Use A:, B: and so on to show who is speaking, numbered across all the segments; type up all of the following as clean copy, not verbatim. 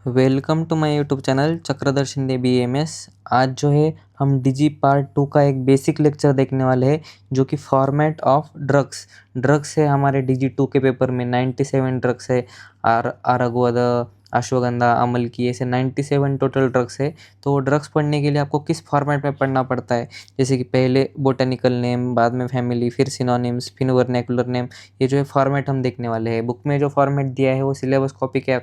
A: Welcome to my YouTube channel Chakradhar Shinde BAMS। आज जो है हम डिजी पार्ट 2 का एक बेसिक लेक्चर देखने वाले हैं जो कि फॉर्मेट ऑफ ड्रग्स है। हमारे डिजी 2 के पेपर में 97 ड्रग्स है। आरगवद, अश्वगंधा, अमल की, ऐसे 97 टोटल ड्रग्स है। तो ड्रग्स पढ़ने के लिए आपको किस फॉर्मेट में पढ़ना पड़ता है, जैसे कि पहले बोटेनिकल नेम, बाद में फैमिली, फिर सिनोनिम्स, फिर वर्नैकुलर नेम। ये जो है फॉर्मेट हम देखने वाले हैं। बुक में जो फॉर्मेट दिया है वो सिलेबस कॉपी के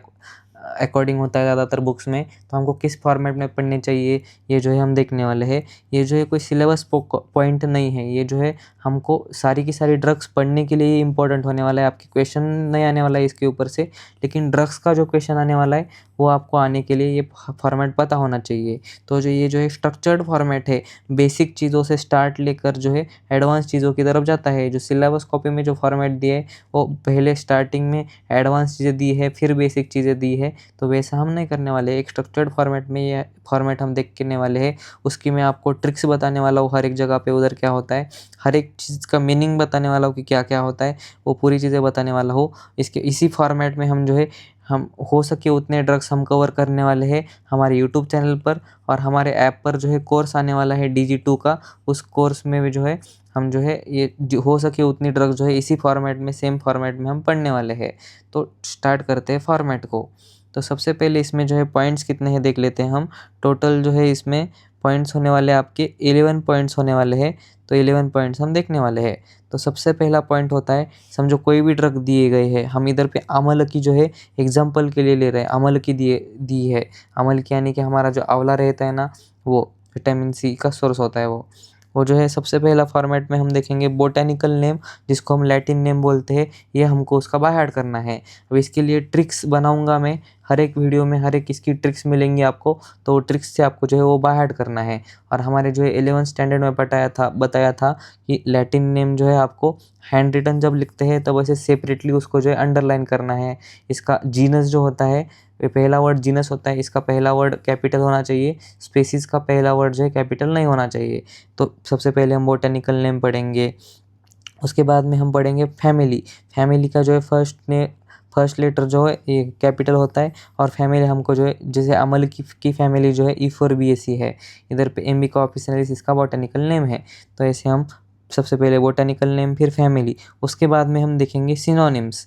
A: अकॉर्डिंग होता है ज़्यादातर बुक्स में। तो हमको किस फॉर्मेट में पढ़ने चाहिए ये जो है हम देखने वाले हैं। ये जो है कोई सिलेबस पॉइंट नहीं है, ये जो है हमको सारी की सारी ड्रग्स पढ़ने के लिए इम्पोर्टेंट होने वाला है। आपकी क्वेश्चन नहीं आने वाला है इसके ऊपर से, लेकिन ड्रग्स का जो क्वेश्चन आने वाला है वो आपको आने के लिए ये फॉर्मेट पता होना चाहिए। तो जो ये जो है स्ट्रक्चर्ड फॉर्मेट है, बेसिक चीज़ों से स्टार्ट लेकर जो है एडवांस चीज़ों की तरफ जाता है। जो सिलेबस कॉपी में जो फॉर्मेट दिए है वो पहले स्टार्टिंग में एडवांस चीज़ें दी है, फिर बेसिक चीज़ें दी है। तो वैसा हम नहीं करने वाले। एक स्ट्रक्चर्ड फॉर्मेट में ये फॉर्मेट हम देखने वाले हैं। उसकी मैं आपको ट्रिक्स बताने वाला हूँ, हर एक जगह पे उधर क्या होता है, हर एक चीज़ का मीनिंग बताने वाला हूँ कि क्या क्या होता है, वो पूरी चीज़ें बताने वाला हूँ। इसी फॉर्मेट में हम जो है हम हो सके उतने ड्रग्स हम कवर करने वाले हैं हमारे यूट्यूब चैनल पर। और हमारे ऐप पर जो है कोर्स आने वाला है DG 2 का, उस कोर्स में भी जो है हम जो है ये जो हो सके उतनी ड्रग्स जो है इसी फॉर्मेट में, सेम फॉर्मेट में हम पढ़ने वाले हैं। तो स्टार्ट करते हैं फॉर्मेट को। तो सबसे पहले इसमें जो है पॉइंट्स कितने हैं देख लेते हैं हम। टोटल जो है इसमें पॉइंट्स होने वाले आपके 11 पॉइंट्स होने वाले हैं। तो 11 पॉइंट्स हम देखने वाले हैं। तो सबसे पहला पॉइंट होता है, समझो कोई भी ड्रग दिए गए हैं, हम इधर पे अमल की जो है एग्जाम्पल के लिए ले रहे हैं। अमल की दी है। अमल की यानी कि हमारा जो आंवला रहता है ना, वो विटामिन C का सोर्स होता है। वो जो है सबसे पहला फॉर्मेट में हम देखेंगे बोटेनिकल नेम, जिसको हम लैटिन नेम बोलते हैं। ये हमको उसका बाय हार्ट करना है। अब इसके लिए ट्रिक्स बनाऊंगा मैं, हर एक वीडियो में हर एक इसकी ट्रिक्स मिलेंगी आपको। तो वो ट्रिक्स से आपको जो है वो बाय हार्ट करना है। और हमारे जो है 11th स्टैंडर्ड में बताया था कि लैटिन नेम जो है आपको हैंड रिटन जब लिखते हैं तब ऐसे सेपरेटली उसको जो है अंडरलाइन करना है। इसका जीनस जो होता है, पहला वर्ड जीनस होता है, इसका पहला वर्ड कैपिटल होना चाहिए। स्पेसिस का पहला वर्ड जो है कैपिटल नहीं होना चाहिए। तो सबसे पहले हम बोटेनिकल नेम पढ़ेंगे। उसके बाद में हम पढ़ेंगे फैमिली का जो है फर्स्ट लेटर जो है ये कैपिटल होता है। और फैमिली हमको जो है, जैसे अमल की फैमिली जो है E4BAC है, इधर पे एम्बिका ऑफिसिनालिस इसका बोटेनिकल नेम है। तो ऐसे हम सबसे पहले बोटेनिकल नेम, फिर फैमिली। उसके बाद में हम देखेंगे सिनोनिम्स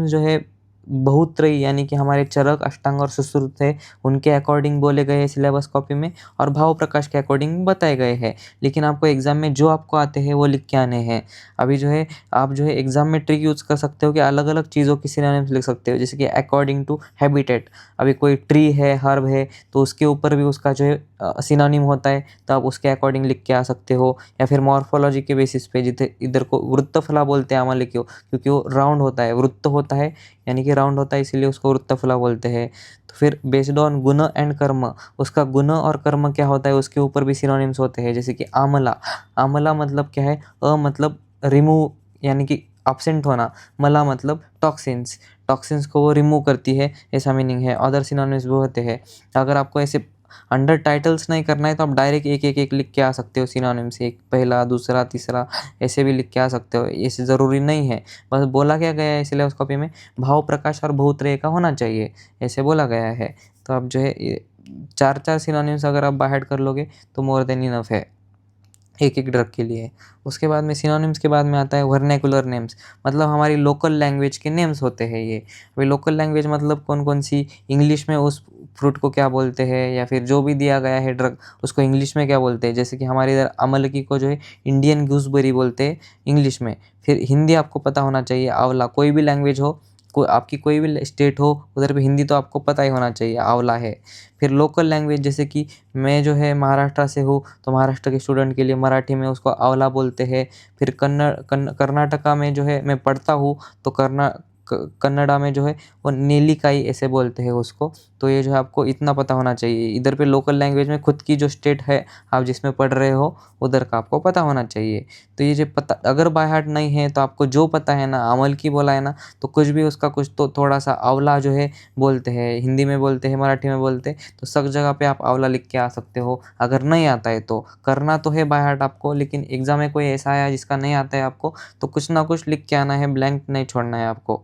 A: जो है बहुत्रयी यानी कि हमारे चरक, अष्टांग और सुश्रुत है, उनके अकॉर्डिंग बोले गए हैं सिलेबस कॉपी में, और भाव प्रकाश के अकॉर्डिंग बताए गए हैं। लेकिन आपको एग्जाम में जो आपको आते हैं वो लिख के आने हैं। अभी जो है आप जो है एग्जाम में ट्रिक यूज़ कर सकते हो कि अलग अलग चीज़ों की सिनोनिम्स लिख सकते हो, जैसे कि अकॉर्डिंग टू हैबिटेट। अभी कोई ट्री है, हर्ब है, तो उसके ऊपर भी उसका जो है सिनोनिम होता है, तो आप उसके अकॉर्डिंग लिख के आ सकते हो। या फिर मॉर्फोलॉजी के बेसिस पे, जिधर इधर को वृत्तफला बोलते हैं अमल को, क्योंकि वो राउंड होता है, वृत्त होता है यानी कि राउंड होता है, इसीलिए उसको वृत्तफला बोलते हैं। तो फिर बेस्ड ऑन गुण एंड कर्म, उसका गुण और कर्म क्या होता है उसके ऊपर भी सिनोनिम्स होते हैं। जैसे कि आमला मतलब क्या है, मतलब रिमूव यानी कि absent होना, मला मतलब टॉक्सिन्स को वो रिमूव करती है, ऐसा मीनिंग है। अदर सिनोनिम्स भी होते हैं। अगर आपको ऐसे अंडर टाइटल्स नहीं करना है तो आप डायरेक्ट एक लिख के आ सकते हो सिनोनिम्स, एक पहला, दूसरा, तीसरा, ऐसे भी लिख के आ सकते हो। ऐसे ज़रूरी नहीं है। बस बोला क्या गया है सिलेबस कॉपी में, भाव प्रकाश और बहुत्रय का होना चाहिए, ऐसे बोला गया है। तो आप जो है 4 सिनोनिम्स अगर आप बाय हार्ट कर लोगे तो मोर देन इनफ है एक ड्रग के लिए। उसके बाद में सिनोनिम्स के बाद में आता है वर्नैकुलर नेम्स, मतलब हमारी लोकल लैंग्वेज के नेम्स होते हैं ये। अभी लोकल लैंग्वेज मतलब कौन कौन सी, इंग्लिश में उस फ्रूट को क्या बोलते हैं, या फिर जो भी दिया गया है ड्रग उसको इंग्लिश में क्या बोलते हैं। जैसे कि हमारे इधर अमलकी को जो है इंडियन गूसबेरी बोलते हैं इंग्लिश में। फिर हिंदी आपको पता होना चाहिए, आंवला, कोई भी लैंग्वेज हो, आपकी कोई भी स्टेट हो, उधर पे हिंदी तो आपको पता ही होना चाहिए, आंवला है। फिर लोकल लैंग्वेज, जैसे कि मैं जो है महाराष्ट्र से हूँ, तो महाराष्ट्र के स्टूडेंट के लिए मराठी में उसको आंवला बोलते हैं। फिर कर्नाटका में जो है मैं पढ़ता हूँ, तो कन्नड़ा में जो है वो नेलिकाई ऐसे बोलते हैं उसको। तो ये जो है आपको इतना पता होना चाहिए। इधर पे लोकल लैंग्वेज में खुद की जो स्टेट है आप जिसमें पढ़ रहे हो उधर का आपको पता होना चाहिए। तो ये जो पता अगर बाय हार्ट नहीं है तो आपको जो पता है ना, अमल की बोला है ना, तो कुछ भी उसका कुछ तो थोड़ा सा आंवला जो है बोलते हैं, हिंदी में बोलते हैं, मराठी में बोलते हैं, तो सब जगह पे आप आंवला लिख के आ सकते हो। अगर नहीं आता है तो करना तो है बाय हार्ट आपको, लेकिन एग्जाम में कोई ऐसा आया जिसका नहीं आता है आपको, तो कुछ ना कुछ लिख के आना है, ब्लैंक नहीं छोड़ना है आपको,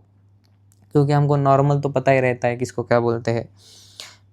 A: क्योंकि हमको नॉर्मल तो पता ही रहता है किसको क्या बोलते हैं।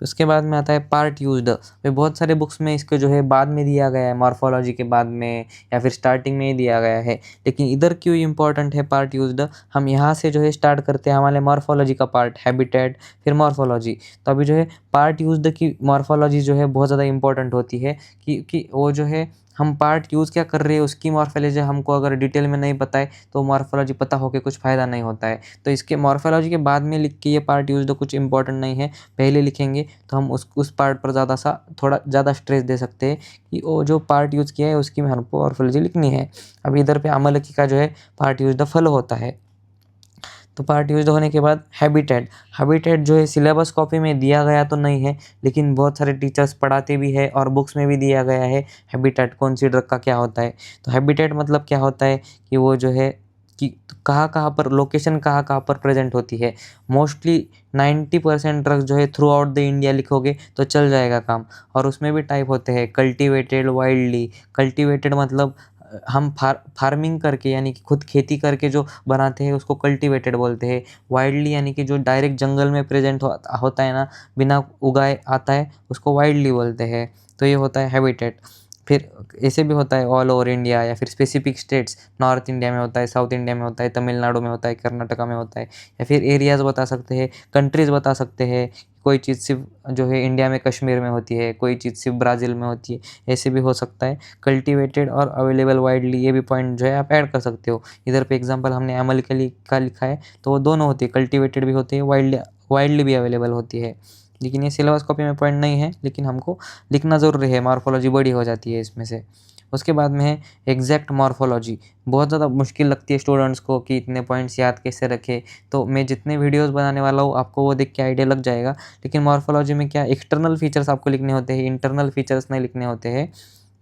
A: उसके बाद में आता है पार्ट यूज्ड। वे बहुत सारे बुक्स में इसके जो है बाद में दिया गया है, मॉर्फोलॉजी के बाद में या फिर स्टार्टिंग में ही दिया गया है, लेकिन इधर क्यों इंपॉर्टेंट है पार्ट यूज्ड। हम यहाँ से जो है स्टार्ट करते हैं हमारे मॉर्फोलॉजी का पार्ट, हैबिटेट, फिर मॉर्फोलॉजी। तो अभी जो है पार्ट यूज्ड की मॉर्फोलॉजी जो है बहुत ज़्यादा इंपॉर्टेंट होती है कि वो जो है हम पार्ट यूज़ क्या कर रहे हैं उसकी मॉर्फोलॉजी हमको अगर डिटेल में नहीं पता है तो मॉर्फोलॉजी पता होके कुछ फ़ायदा नहीं होता है। तो इसके मॉर्फोलॉजी के बाद में लिख के ये पार्ट यूज्ड कुछ इंपॉर्टेंट नहीं है, पहले लिखेंगे तो हम उस पार्ट पर थोड़ा ज़्यादा स्ट्रेस दे सकते हैं कि वो जो पार्ट यूज़ किया है उसकी हमको मॉर्फोलॉजी लिखनी है। अभी इधर पे अमल की का जो है पार्ट यूज्ड फल होता है। तो पार्ट यूज्ड होने के बाद हैबिटेट। हैबिटेट जो है सिलेबस कॉपी में दिया गया तो नहीं है, लेकिन बहुत सारे टीचर्स पढ़ाते भी है और बुक्स में भी दिया गया है हैबिटेट कौन सी ड्रग का क्या होता है। तो हैबिटेट मतलब क्या होता है कि वो जो है कि कहाँ पर लोकेशन कहाँ पर प्रेजेंट होती है। मोस्टली 90% ड्रग्स जो है थ्रू आउट द इंडिया लिखोगे तो चल जाएगा काम। और उसमें भी टाइप होते हैं कल्टिवेटेड, वाइल्डली। कल्टिवेटेड मतलब हम फार्मिंग करके यानी कि खुद खेती करके जो बनाते हैं उसको कल्टीवेटेड बोलते हैं। वाइल्डली यानी कि जो डायरेक्ट जंगल में प्रेजेंट होता है ना, बिना उगाए आता है, उसको वाइल्डली बोलते हैं। तो ये होता है हैबिटेट। फिर ऐसे भी होता है ऑल ओवर इंडिया या फिर स्पेसिफिक स्टेट्स, नॉर्थ इंडिया में होता है, साउथ इंडिया में होता है, तमिलनाडु में होता है, कर्नाटका में होता है, या फिर एरियाज़ बता सकते हैं, कंट्रीज़ बता सकते हैं। कोई चीज़ सिर्फ जो है इंडिया में कश्मीर में होती है, कोई चीज़ सिर्फ ब्राज़ील में होती है, ऐसे भी हो सकता है। कल्टीवेटेड और अवेलेबल वाइडली ये भी पॉइंट जो है आप ऐड कर सकते हो। इधर पे एग्जांपल हमने अमल का लिखा है तो वो दोनों होती है, कल्टीवेटेड भी होती है, वाइडली भी अवेलेबल होती है। लेकिन ये सिलेबस कॉपी में पॉइंट नहीं है, लेकिन हमको लिखना ज़रूरी है, मॉर्फोलॉजी बड़ी हो जाती है इसमें से। उसके बाद में है एग्जैक्ट मॉर्फोलॉजी। बहुत ज़्यादा मुश्किल लगती है स्टूडेंट्स को कि इतने पॉइंट्स याद कैसे रखें। तो मैं जितने वीडियोस बनाने वाला हूँ आपको वो देख के आइडिया लग जाएगा। लेकिन मॉर्फोलॉजी में क्या एक्सटर्नल फीचर्स आपको लिखने होते हैं, इंटरनल फीचर्स नहीं लिखने होते हैं।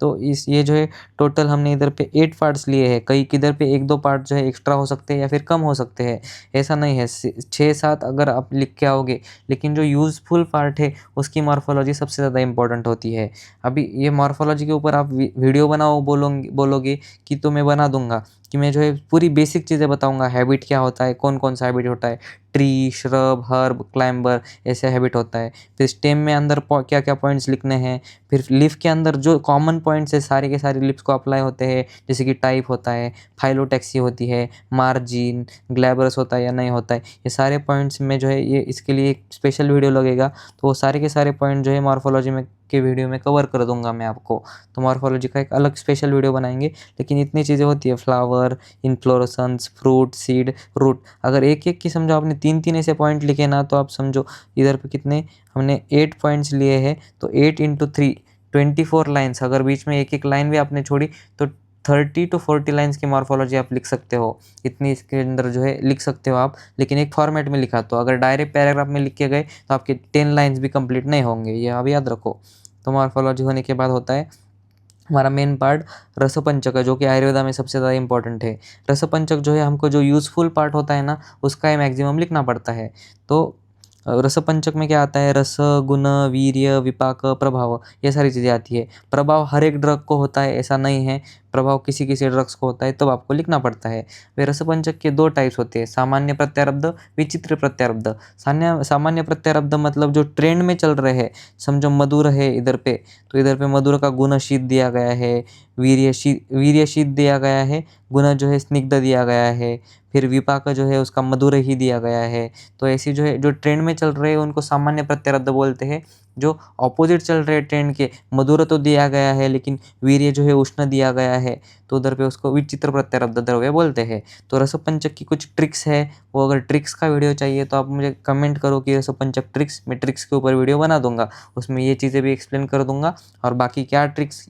A: तो ये जो है टोटल हमने इधर पे 8 पार्ट्स लिए हैं। कई किधर पे 1-2 पार्ट जो है एक्स्ट्रा हो सकते हैं या फिर कम हो सकते हैं, ऐसा नहीं है। 6-7 अगर आप लिख के आओगे, लेकिन जो यूज़फुल पार्ट है उसकी मॉर्फोलॉजी सबसे ज़्यादा इंपॉर्टेंट होती है। अभी ये मॉर्फोलॉजी के ऊपर आप वीडियो बनाओ बोलोगे कि तो मैं बना दूंगा, कि मैं जो है पूरी बेसिक चीज़ें बताऊंगा। हैबिट क्या होता है, कौन कौन सा हैबिट होता है, ट्री, श्रब, हर्ब, क्लाइंबर, ऐसे हैबिट होता है। फिर स्टेम में अंदर क्या क्या पॉइंट्स लिखने हैं। फिर लीफ के अंदर जो कॉमन पॉइंट्स है सारे के सारे लीव्स को अप्लाई होते हैं, जैसे कि टाइप होता है, फाइलोटैक्सी होती है, मार्जिन, ग्लैबरस होता है या नहीं होता है। ये सारे पॉइंट्स में जो है ये इसके लिए एक स्पेशल वीडियो लगेगा, तो वो सारे के सारे पॉइंट जो है मॉर्फोलॉजी में के वीडियो में कवर कर दूंगा मैं आपको। तो मॉर्फोलॉजी का एक अलग स्पेशल वीडियो बनाएंगे। लेकिन इतनी चीज़ें होती है, flower, inflorescence, fruit, seed, root. अगर एक एक की समझो आपने 3-3 ऐसे पॉइंट लिखे ना, तो आप समझो इधर पे कितने हमने 8 पॉइंट्स लिए हैं। तो 8 × 3 24 लाइन्स। अगर बीच में एक एक लाइन भी आपने छोड़ी तो 30 to 40 लाइन्स की मॉर्फोलॉजी आप लिख सकते हो। इतनी इसके अंदर जो है लिख सकते हो आप, लेकिन एक फॉर्मेट में लिखा। तो अगर डायरेक्ट पैराग्राफ में लिख के गए तो आपके 10 लाइन्स भी कंप्लीट नहीं होंगे, ये आप याद रखो। तो मॉर्फोलॉजी होने के बाद होता है हमारा मेन पार्ट रसपंचक है, जो कि आयुर्वेदा में सबसे ज़्यादा इंपॉर्टेंट है। रसपंचक जो है हमको जो यूज़फुल पार्ट होता है ना, उसका ही मैक्सिमम लिखना पड़ता है। तो रसपंचक में क्या आता है, रस, गुण, वीर्य, विपाक, प्रभाव, ये सारी चीज़ें आती है। प्रभाव हर एक ड्रग को होता है ऐसा नहीं है, प्रभाव किसी किसी ड्रग्स को होता है, तब आपको लिखना पड़ता है। वे रसपंचक के 2 टाइप्स होते हैं, सामान्य प्रत्यारब्ध, विचित्र प्रत्यारब्ध। सामान्य प्रत्यारब्ध मतलब जो ट्रेंड में चल रहे हैं, समझो मधुर है इधर पे, तो इधर पे मधुर का गुण शीत दिया गया है, वीर्य शीत दिया गया है, गुण जो है स्निग्ध दिया गया है, फिर विपाक जो है उसका मधुर ही दिया गया है। तो ऐसी जो है जो ट्रेंड में चल रहे हैं उनको सामान्य प्रत्यारब्ध बोलते हैं। जो ऑपोजिट चल रहे ट्रेंड के, मधुर तो दिया गया है लेकिन वीर्य जो है उष्ण दिया गया है, तो उधर पे उसको विचित्र प्रत्यारब्ध द्रव्य बोलते हैं। तो रसपंचक की कुछ ट्रिक्स है, वो अगर ट्रिक्स का वीडियो चाहिए तो आप मुझे कमेंट करो कि रसपंचक ट्रिक्स, मैं ट्रिक्स के ऊपर वीडियो बना दूंगा। उसमें ये चीज़ें भी एक्सप्लेन कर दूंगा, और बाकी क्या ट्रिक्स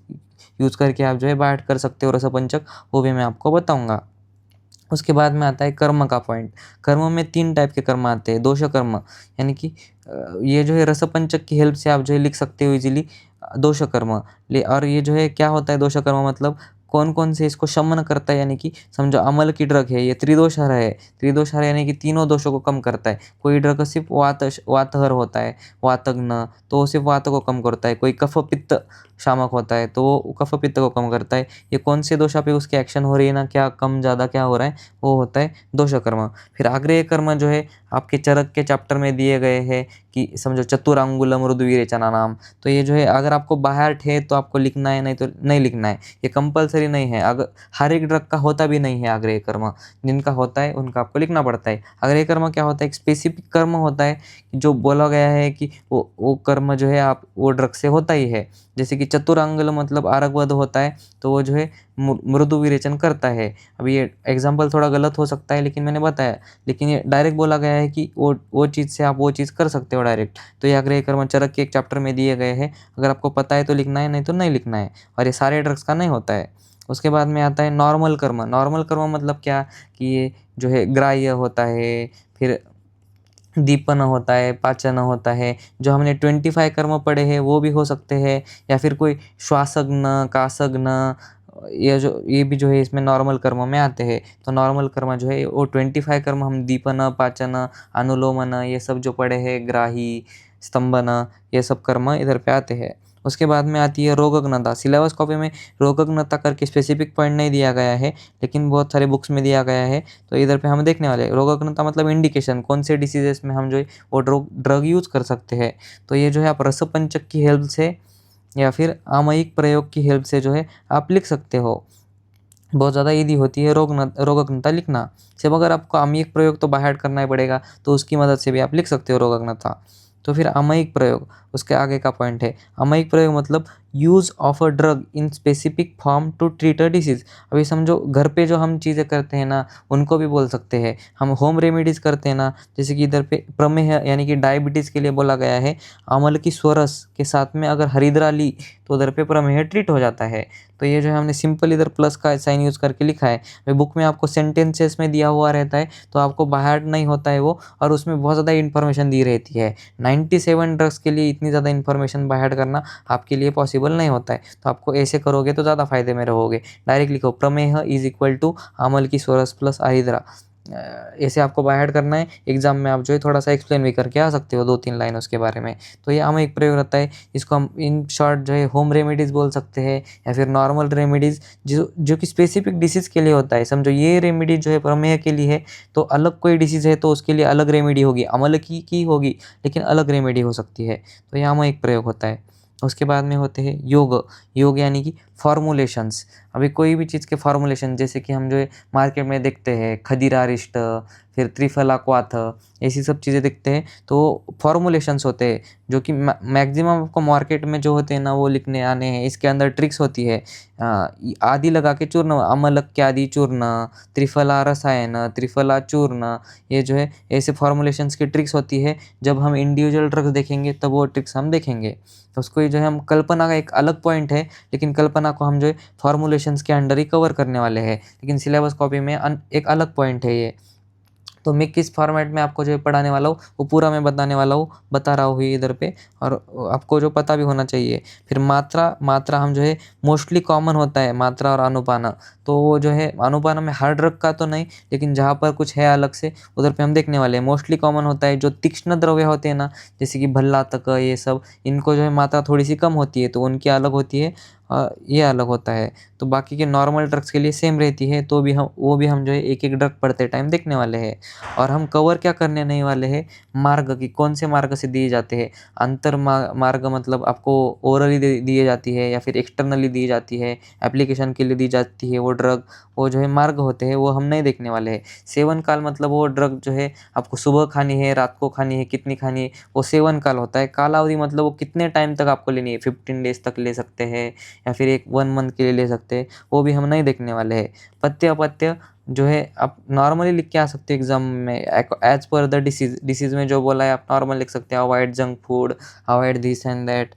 A: यूज़ करके आप जो है बाइट कर सकते हो रसपंचक, वो भी मैं आपको बताऊँगा। उसके बाद में आता है कर्म का पॉइंट। कर्म में 3 टाइप के कर्म आते हैं। दोष कर्म यानी कि ये जो है रसपंचक की हेल्प से आप जो है लिख सकते हो इजीली दोष कर्म। और ये जो है क्या होता है दोष कर्म मतलब, कौन कौन से इसको शमन करता है, यानी कि समझो अम्ल की ड्रग है, ये त्रिदोषहर है। त्रिदोषहर यानी कि तीनों दोषों को कम करता है। कोई ड्रग सिर्फ वातहर होता है, वातग्न, तो वो सिर्फ वात को कम करता है। कोई कफ पित्त शामक होता है तो वो कफ पित्त को कम करता है। ये कौन से दोषा पे उसकी एक्शन हो रही है ना, क्या कम ज़्यादा क्या हो रहा है, वो होता है दोष कर्म। फिर आग्नेय कर्म जो है आपके चरक के चैप्टर में दिए गए हैं कि समझो चतुरांगुल मृदु विरेचना नाम। तो ये जो है अगर आपको बाहर है तो आपको लिखना है, नहीं तो नहीं लिखना है। ये कंपलसरी नहीं है, अगर हर एक ड्रग का होता भी नहीं है आग्नेय कर्म। जिनका होता है उनका आपको लिखना पड़ता है। आग्नेय कर्म क्या होता है, एक स्पेसिफिक कर्म होता है जो बोला गया है कि वो कर्म जो है आप वो ड्रग से होता ही है। जैसे कि चतुरांगल मतलब आरगवध होता है, तो वो जो है मृदु विरेचन करता है। अभी ये एग्जाम्पल थोड़ा गलत हो सकता है लेकिन मैंने बताया, लेकिन ये डायरेक्ट बोला गया है कि वो चीज़ से आप वो चीज़ कर सकते हो डायरेक्ट। तो ये आग्नेय कर्म चरक के एक चैप्टर में दिए गए हैं। अगर आपको पता है तो लिखना है, नहीं तो नहीं लिखना है। और ये सारे ड्रग्स का नहीं होता है। उसके बाद में आता है नॉर्मल कर्म। नॉर्मल कर्म मतलब क्या, कि ये जो है ग्राह्य होता है, फिर दीपन होता है, पाचन होता है। जो हमने 25 कर्म पढ़े हैं वो भी हो सकते हैं, या फिर कोई श्वासग्न, कासग्न, ये भी जो है इसमें नॉर्मल कर्म में आते हैं। तो नॉर्मल कर्म जो है वो 25 कर्म हम दीपन, पाचन, अनुलोमन, ये सब जो पढ़े हैं, ग्राही, स्तंभन, ये सब कर्म इधर पे आते हैं। उसके बाद में आती है रोगग्नता। सिलेबस कॉपी में रोगग्नता करके स्पेसिफिक पॉइंट नहीं दिया गया है, लेकिन बहुत सारे बुक्स में दिया गया है। तो इधर पे हम देखने वाले हैं रोगग्नता मतलब इंडिकेशन, कौन से डिसीजेस में हम जो है वो ड्रग यूज़ कर सकते हैं। तो ये जो है आप रसपंचक की हेल्प से या फिर आमयिक प्रयोग की हेल्प से जो है आप लिख सकते हो। बहुत ज़्यादा ईज़ी होती है रोगग्नता लिखना। सिर्फ अगर आपको आमयिक प्रयोग तो बाय हार्ट करना ही पड़ेगा, तो उसकी मदद से भी आप लिख सकते हो रोगग्नता। तो फिर आमयिक प्रयोग उसके आगे का पॉइंट है। आमयिक प्रयोग मतलब use of a drug in specific form to treat a disease. अभी समझो घर पे जो हम चीज़ें करते हैं ना, उनको भी बोल सकते हैं। हम होम रेमेडीज़ करते हैं ना, जैसे कि इधर पे प्रमेह यानी कि डायबिटीज़ के लिए बोला गया है, अमल की स्वरस के साथ में अगर हरिद्रा ली तो उधर पे प्रमेह ट्रीट हो जाता है। तो ये जो है हमने सिंपल इधर प्लस का साइन यूज़ करके लिखा है। बुक में आपको सेंटेंसेस में दिया हुआ रहता है, तो आपको बाय हार्ट नहीं होता है वो, और उसमें बहुत ज़्यादा इन्फॉर्मेशन दी रहती है। 97 ड्रग्स के लिए इतनी ज़्यादा इन्फॉर्मेशन बाय हार्ट करना आपके लिए पॉसिबल नहीं होता है। तो आपको ऐसे करोगे तो ज़्यादा फायदे में रहोगे। डायरेक्ट लिखो प्रमेह इज इक्वल टू अमल की स्वरस प्लस हरिद्रा। ऐसे आपको बाय हार्ट करना है। एग्जाम में आप जो है थोड़ा सा एक्सप्लेन भी करके आ सकते हो 2-3 लाइन उसके बारे में। तो ये आमयिक प्रयोग रहता है। इसको हम इन शॉर्ट जो है होम रेमेडीज़ बोल सकते हैं, या फिर नॉर्मल रेमेडीज़ जो कि स्पेसिफिक डिसीज़ के लिए होता है। समझो ये रेमेडी जो है प्रमेह के लिए है, तो अलग कोई डिसीज़ है तो उसके लिए अलग रेमेडी होगी, अमल की होगी, लेकिन अलग रेमेडी हो सकती है। तो ये आमयिक प्रयोग होता है। उसके बाद में होते हैं योग। योग यानी कि फॉर्मुलेशंस। अभी कोई भी चीज़ के फॉर्मुलेशन, जैसे कि हम जो है मार्केट में देखते हैं खदीरारिष्ट, फिर त्रिफला क्वाथ, ऐसी सब चीज़ें देखते हैं, तो फॉर्मुलेशंस होते हैं जो कि मैक्सिमम आपको मार्केट में जो होते हैं ना वो लिखने आने हैं। इसके अंदर ट्रिक्स होती है। आदि लगा के चूर्ण, अमलक्यादि चूर्ण, त्रिफला रसायन, त्रिफला चूर्ण, ये जो है ऐसे फॉर्मुलेशंस की ट्रिक्स होती है। जब हम इंडिविजुअल ड्रग्स देखेंगे तब वो ट्रिक्स हम देखेंगे। तो उसको जो है हम कल्पना का एक अलग पॉइंट है, लेकिन कल्पना को हम जो है फॉर्मुलेशंस के अंडर ही कवर करने वाले हैं। लेकिन सिलेबस कॉपी में एक अलग पॉइंट है ये। तो मैं किस फॉर्मेट में आपको जो है पढ़ाने वाला हूँ वो पूरा मैं बताने वाला हूँ, बता रहा हूँ इधर पे, और आपको जो पता भी होना चाहिए। फिर मात्रा हम जो है मोस्टली कॉमन होता है मात्रा और अनुपान। तो वो जो है अनुपान में हर ड्रग का तो नहीं, लेकिन जहाँ पर कुछ है अलग से उधर पे हम देखने वाले हैं। मोस्टली कॉमन होता है जो तीक्ष्ण द्रव्य होते हैं ना, जैसे कि भल्ला तक, ये सब, इनको जो है मात्रा थोड़ी सी कम होती है तो उनकी अलग होती है, ये अलग होता है। तो बाकी के नॉर्मल ड्रग्स के लिए सेम रहती है, तो भी हम जो है एक एक ड्रग पढ़ते टाइम देखने वाले हैं। और हम कवर क्या करने नहीं वाले हैं, मार्ग की कौन से मार्ग से दिए जाते हैं। अंतर मार्ग मतलब आपको ओरली दिए जाती है या फिर एक्सटर्नली दी जाती है, एप्लीकेशन के लिए दी जाती है वो ड्रग, वो जो है मार्ग होते हैं, वो हम नहीं देखने वाले हैं। सेवन काल मतलब वो ड्रग जो है आपको सुबह खानी है, रात को खानी है, कितनी खानी है, वो सेवन काल होता है। कालावधि मतलब वो कितने टाइम तक आपको लेनी है, 15 डेज तक ले सकते हैं या फिर 1 मंथ के लिए ले सकते हैं, वो भी हम नहीं देखने वाले हैं। पथ्य अपथ्य जो है आप नॉर्मली लिख के आ सकते हो एग्जाम में, एज पर द डिसीज में जो बोला है आप नॉर्मल लिख सकते हैं, avoid junk food, avoid this and that.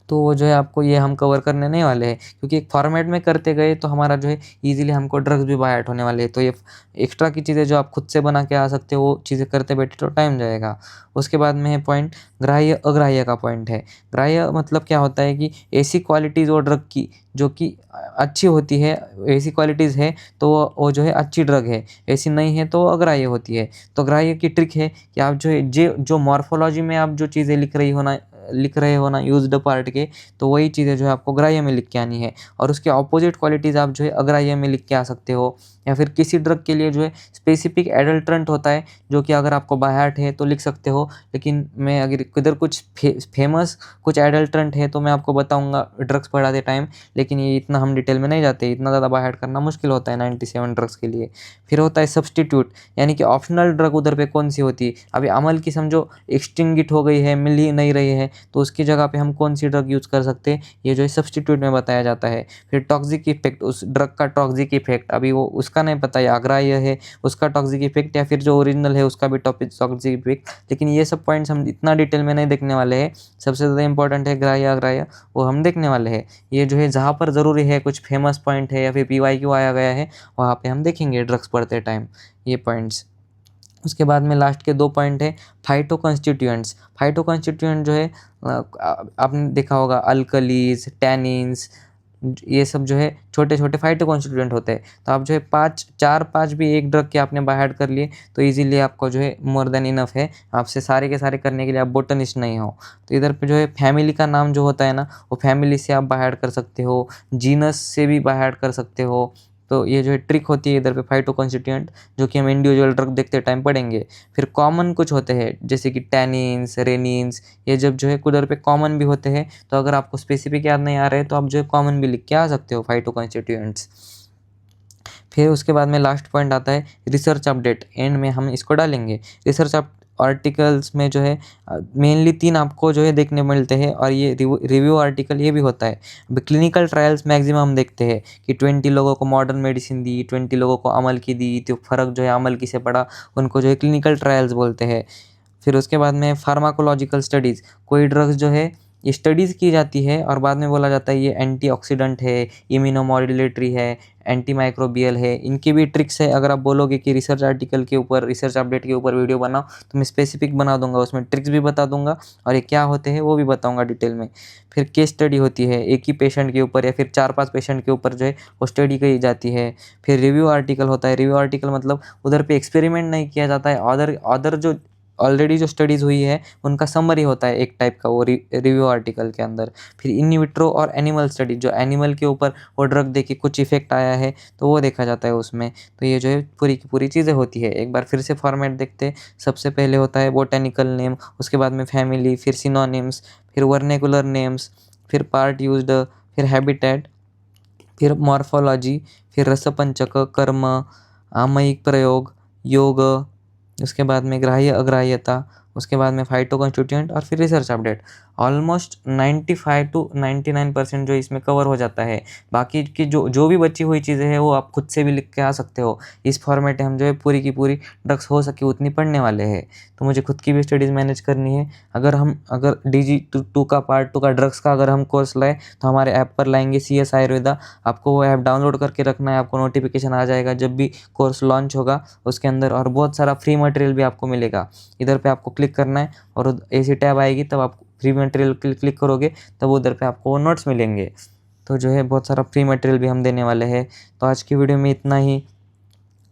A: तो वो जो है आपको ये हम कवर करने नहीं वाले हैं, क्योंकि एक फॉर्मेट में करते गए तो हमारा जो है ईज़िली हमको ड्रग्स भी बाय आउट होने वाले हैं। तो ये एक्स्ट्रा की चीज़ें जो आप खुद से बना के आ सकते हो, वो चीज़ें करते बैठे तो टाइम जाएगा। उसके बाद में है पॉइंट ग्राह्य अग्राह्य का पॉइंट है। ग्राह्य मतलब क्या होता है कि ऐसी क्वालिटीज़ वो ड्रग की जो कि अच्छी होती है, ऐसी क्वालिटीज़ है तो वो जो है अच्छी ड्रग है, ऐसी नहीं है तो वो अग्राह्य होती है। तो ग्राह्य की ट्रिक है कि आप जो है जो मॉर्फोलॉजी में आप जो चीज़ें लिख रहे हो ना यूज्ड पार्ट के, तो वही चीज़ें जो है आपको ग्राह्य में लिख के आनी है, और उसके ऑपोजिट क्वालिटीज़ आप जो है अग्राह्य में लिख के आ सकते हो। या फिर किसी ड्रग के लिए जो है स्पेसिफिक एडल्ट्रेंट होता है, जो कि अगर आपको बाय हार्ट है तो लिख सकते हो, लेकिन मैं अगर किधर कुछ फेमस कुछ एडल्ट्रेंट है तो मैं आपको बताऊँगा ड्रग्स पढ़ाते टाइम, लेकिन ये इतना हम डिटेल में नहीं जाते, इतना ज़्यादा बाय हार्ट करना मुश्किल होता है 97 ड्रग्स के लिए। फिर होता है सब्स्टिट्यूट, यानी कि ऑप्शनल ड्रग उधर पे कौन सी होती है। अभी अमल की समझो एक्सटिंगिट हो गई है, मिल ही नहीं रही है, तो उसकी जगह पे हम कौन सी ड्रग यूज़ कर सकते हैं, ये जो है सब्स्टिट्यूट में बताया जाता है। फिर टॉक्सिक इफेक्ट, उस ड्रग का टॉक्सिक इफेक्ट अभी वो उसका नहीं पता है अग्राह्य है उसका टॉक्सिक इफेक्ट, या फिर जो ओरिजिनल है उसका भी टॉक्सिक इफेक्ट, लेकिन ये सब पॉइंट्स हम इतना डिटेल में नहीं देखने वाले हैं। सबसे ज़्यादा इंपॉर्टेंट है ग्राह्य अग्राह्य, वो हम देखने वाले हैं। ये जो है जहाँ पर ज़रूरी है, कुछ फेमस पॉइंट है या फिर PYQ आया गया है, वहाँ पे हम देखेंगे ड्रग्स पढ़ते टाइम ये पॉइंट्स। उसके बाद में लास्ट के 2 पॉइंट है फाइटोकॉन्स्टिट्यूएंट्स। फाइटोकॉन्स्टिट्यूएंट जो है आपने देखा होगा अल्कलीज, टैनिन्स, ये सब जो है छोटे-छोटे फाइटोकॉन्स्टिट्यूएंट होते हैं। तो आप जो है 4-5 भी एक ड्रग के आपने बाय हार्ट कर लिए तो ईज़िली आपको जो है मोर देन इनफ है। आपसे सारे के सारे करने के लिए आप बोटनिस्ट नहीं हो। तो इधर पे जो है फैमिली का नाम जो होता है ना, वो फैमिली से आप बाय हार्ट कर सकते हो, जीनस से भी बाय हार्ट कर सकते हो। तो ये जो है ट्रिक होती है इधर पे फाइटोकॉन्स्टिट्यूएंट, जो कि हम इंडिविजुअल ड्रग देखते टाइम पढ़ेंगे। फिर कॉमन कुछ होते हैं जैसे कि टैनिन्स, रेनिन्स, ये जब जो है उधर पे कॉमन भी होते हैं, तो अगर आपको स्पेसिफिक याद नहीं आ रहे तो आप जो है कॉमन भी लिख के आ सकते हो फाइटोकॉन्स्टिट्यूएंट्स। फिर उसके बाद में लास्ट पॉइंट आता है रिसर्च अपडेट, एंड में हम इसको डालेंगे। रिसर्च आर्टिकल्स में जो है मेनली 3 आपको जो है देखने मिलते हैं, और ये रिव्यू आर्टिकल ये भी होता है। अब क्लिनिकल ट्रायल्स मैक्सिमम हम देखते हैं कि 20 लोगों को मॉडर्न मेडिसिन दी, 20 लोगों को अमल की दी, तो फ़र्क जो है अमल की से पड़ा, उनको जो है क्लिनिकल ट्रायल्स बोलते हैं। फिर उसके बाद में फार्माकोलॉजिकल स्टडीज़, कोई ड्रग्स जो है ये स्टडीज़ की जाती है और बाद में बोला जाता है ये एंटीऑक्सीडेंट है, इम्यूनोमॉड्यूलेटरी है, एंटीमाइक्रोबियल है। इनकी भी ट्रिक्स है। अगर आप बोलोगे कि रिसर्च आर्टिकल के ऊपर, रिसर्च अपडेट के ऊपर वीडियो बनाओ, तो मैं स्पेसिफिक बना दूंगा, उसमें ट्रिक्स भी बता दूंगा और ये क्या होते हैं वो भी बताऊंगा डिटेल में। फिर केस स्टडी होती है, एक ही पेशेंट के ऊपर या फिर 4-5 पेशेंट के ऊपर जो है वो स्टडी की जाती है। फिर रिव्यू आर्टिकल होता है। रिव्यू आर्टिकल मतलब उधर पे एक्सपेरिमेंट नहीं किया जाता है, अदर जो ऑलरेडी जो स्टडीज़ हुई है उनका समरी होता है एक टाइप का वो रिव्यू आर्टिकल के अंदर। फिर इन विट्रो और एनिमल स्टडी, जो एनिमल के ऊपर वो ड्रग दे के कुछ इफेक्ट आया है तो वो देखा जाता है उसमें। तो ये जो है पूरी की पूरी चीज़ें होती है। एक बार फिर से फॉर्मेट देखते हैं। सबसे पहले होता है बोटेनिकल नेम, उसके बाद में फैमिली, फिर सिनोनिम्स, फिर वर्नेकुलर नेम्स, फिर पार्ट यूज्ड, फिर हैबिटेट, फिर मॉर्फोलॉजी, फिर रसपंचक, कर्म, आमयिक प्रयोग, योग, उसके बाद में ग्राह्य अग्राह्यता, उसके बाद में फाइटोकॉन्स्टिट्यूएंट और फिर रिसर्च अपडेट। ऑलमोस्ट 95 टू 99% जो इसमें कवर हो जाता है। बाकी की जो भी बची हुई चीज़ें हैं वो आप खुद से भी लिख के आ सकते हो। इस फॉर्मेट हम जो है पूरी की पूरी ड्रग्स हो सके उतनी पढ़ने वाले हैं। तो मुझे खुद की भी स्टडीज़ मैनेज करनी है। अगर DG2 का पार्ट 2 का ड्रग्स का अगर हम कोर्स लाए तो हमारे ऐप पर लाएंगे CS आयुर्वेदा। आपको वो ऐप डाउनलोड करके रखना है, आपको नोटिफिकेशन आ जाएगा जब भी कोर्स लॉन्च होगा उसके अंदर, और बहुत सारा फ्री मटेरियल भी आपको मिलेगा। इधर पे आपको क्लिक करना है और ऐसी टैब आएगी, तब आप फ्री मटेरियल क्लिक करोगे तब उधर पे आपको वो नोट्स मिलेंगे। तो जो है बहुत सारा फ्री मटेरियल भी हम देने वाले हैं। तो आज की वीडियो में इतना ही।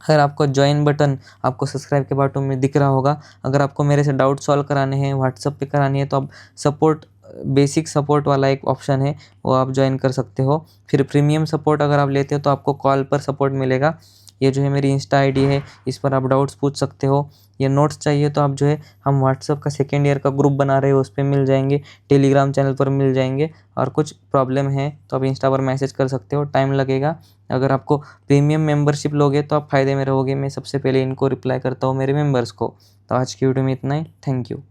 A: अगर आपको ज्वाइन बटन आपको सब्सक्राइब के बटन में दिख रहा होगा, अगर आपको मेरे से डाउट सॉल्व कराने हैं, व्हाट्सअप पे करानी है, तो आप सपोर्ट, बेसिक सपोर्ट वाला एक ऑप्शन है वो आप ज्वाइन कर सकते हो। फिर प्रीमियम सपोर्ट अगर आप लेते हो तो आपको कॉल पर सपोर्ट मिलेगा। ये जो है मेरी इंस्टा ID है, इस पर आप डाउट्स पूछ सकते हो। ये नोट्स चाहिए तो आप जो है हम व्हाट्सअप का सेकेंड ईयर का ग्रुप बना रहे हो उस पर मिल जाएंगे, टेलीग्राम चैनल पर मिल जाएंगे, और कुछ प्रॉब्लम है तो आप इंस्टा पर मैसेज कर सकते हो, टाइम लगेगा। अगर आपको प्रीमियम मेंबरशिप लोगे तो आप फ़ायदे में रहोगे। मैं सबसे पहले इनको रिप्लाई करता हूँ मेरे मेंबर्स को। तो आज की वीडियो में इतना ही। Thank you.